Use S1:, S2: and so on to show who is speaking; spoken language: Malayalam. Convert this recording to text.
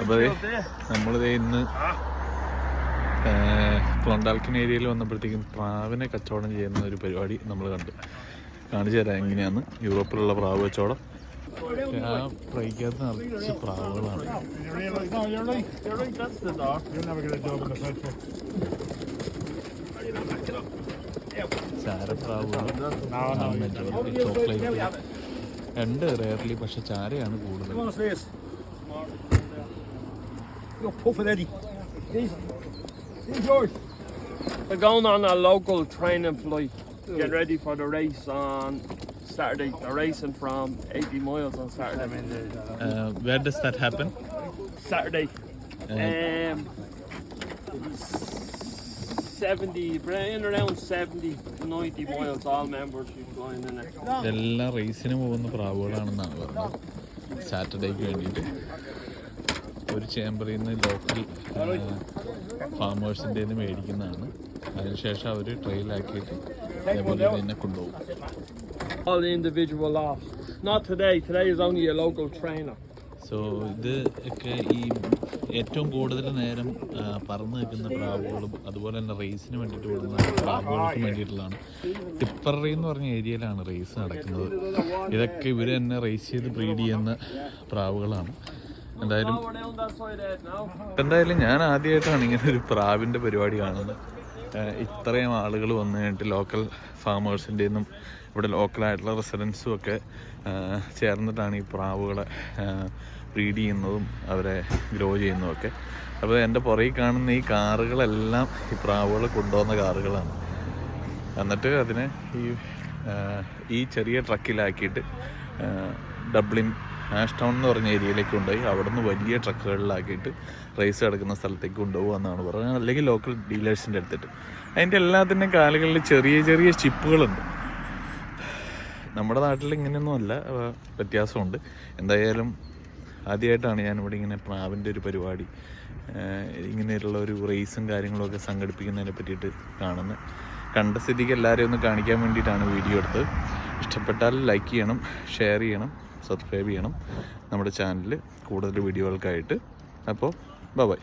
S1: അപ്പോൾ നമ്മളിത് ഇന്ന് ക്ലോണ്ടാൽക്കിൻ ഏരിയയിൽ വന്നപ്പോഴത്തേക്കും പ്രാവിനെ കച്ചവടം ചെയ്യുന്ന ഒരു പരിപാടി നമ്മൾ കാണിച്ചു തരാം എങ്ങനെയാന്ന്. യൂറോപ്പിലുള്ള പ്രാവ് കച്ചവടം. ആ ട്രൈക്കകത്ത് നിറച്ച് പ്രാവുകളാണ്. ചാരപ്രാവുകൾ, ചോക്ലേറ്റ് രണ്ട് റെയർലി, പക്ഷെ ചാരയാണ് കൂടുതൽ.
S2: We're going on a local training flight. Get ready for the race on Saturday. They're racing from 80 miles on Saturday.
S1: Where does that happen?
S2: Saturday. 70, around 70 to 90 miles. All members should join in it.
S1: എല്ലാം റേസിന് പോകുന്ന പ്രാവുകളാണെന്നാണ് പറഞ്ഞത്. സാറ്റർഡേക്ക് വേണ്ടിയിട്ട് ഒരു ചേമ്പറിൽ നിന്ന് ലോക്കൽ ഫാമേഴ്സിൻ്റെ നിന്ന് മേടിക്കുന്നതാണ്. അതിനുശേഷം അവർ ട്രെയിലാക്കിയിട്ട് അതേപോലെ തന്നെ കൊണ്ടുപോകും.
S2: All individual loss. Not today. Today is only a local trainer.
S1: So ഇത് ഒക്കെ ഈ ഏറ്റവും കൂടുതൽ നേരം പറന്ന് നിൽക്കുന്ന പ്രാവുകളും അതുപോലെ തന്നെ റേസിന് വേണ്ടിയിട്ട് വിടുന്ന പ്രാവുകൾക്കും വേണ്ടിയിട്ടുള്ളതാണ്. ടിപ്പററി എന്ന് പറഞ്ഞ ഏരിയയിലാണ് റേസ് നടക്കുന്നത്. ഇതൊക്കെ ഇവർ തന്നെ റേസ് ചെയ്ത് ബ്രീഡ് ചെയ്യുന്ന പ്രാവുകളാണ്. എന്തായാലും ഞാൻ ആദ്യമായിട്ടാണ് ഇങ്ങനെ ഒരു പ്രാവിൻ്റെ പരിപാടി കാണുന്നത്. ഇത്രയും ആളുകൾ വന്നു കഴിഞ്ഞിട്ട് ലോക്കൽ ഫാമേഴ്സിൻ്റെ നിന്നും ഇവിടെ ലോക്കലായിട്ടുള്ള റെസിഡൻസും ഒക്കെ ചേർന്നിട്ടാണ് ഈ പ്രാവുകളെ ബ്രീഡ് ചെയ്യുന്നതും അവരെ ഗ്രോ ചെയ്യുന്നതും ഒക്കെ. അപ്പോൾ എൻ്റെ പുറകിൽ കാണുന്ന ഈ കാറുകളെല്ലാം ഈ പ്രാവുകൾ കൊണ്ടുവന്ന കാറുകളാണ്. എന്നിട്ട് അതിനെ ഈ ചെറിയ ട്രക്കിലാക്കിയിട്ട് ഡബ്ലിൻ ആഷ് ടൗൺ എന്ന് പറഞ്ഞ ഏരിയയിലേക്ക് കൊണ്ടുപോയി അവിടെ നിന്ന് വലിയ ട്രക്കുകളിലാക്കിയിട്ട് റേസ് കിടക്കുന്ന സ്ഥലത്തേക്ക് കൊണ്ടുപോകുമെന്നാണ് പറയുന്നത്, അല്ലെങ്കിൽ ലോക്കൽ ഡീലേഴ്സിൻ്റെ അടുത്തിട്ട്. അതിൻ്റെ എല്ലാത്തിൻ്റെ കാലുകളിൽ ചെറിയ ചെറിയ ചിപ്പുകളുണ്ട്. നമ്മുടെ നാട്ടിൽ ഇങ്ങനെയൊന്നും അല്ല, വ്യത്യാസമുണ്ട്. എന്തായാലും ആദ്യമായിട്ടാണ് ഞാനിവിടെ ഇങ്ങനെ പ്രാവിൻ്റെ ഒരു പരിപാടി, ഇങ്ങനെയുള്ള ഒരു റേസും കാര്യങ്ങളൊക്കെ സംഘടിപ്പിക്കുന്നതിനെ പറ്റിയിട്ട് കാണുന്നത്. കണ്ട സ്ഥിതിക്ക് എല്ലാവരെയും ഒന്ന് കാണിക്കാൻ വേണ്ടിയിട്ടാണ് വീഡിയോ എടുത്തത്. ഇഷ്ടപ്പെട്ടാൽ ലൈക്ക് ചെയ്യണം, ഷെയർ ചെയ്യണം, സബ്സ്ക്രൈബ് ചെയ്യണം നമ്മുടെ ചാനലിൽ കൂടുതൽ വീഡിയോകൾക്കായിട്ട്. അപ്പോൾ ബൈ.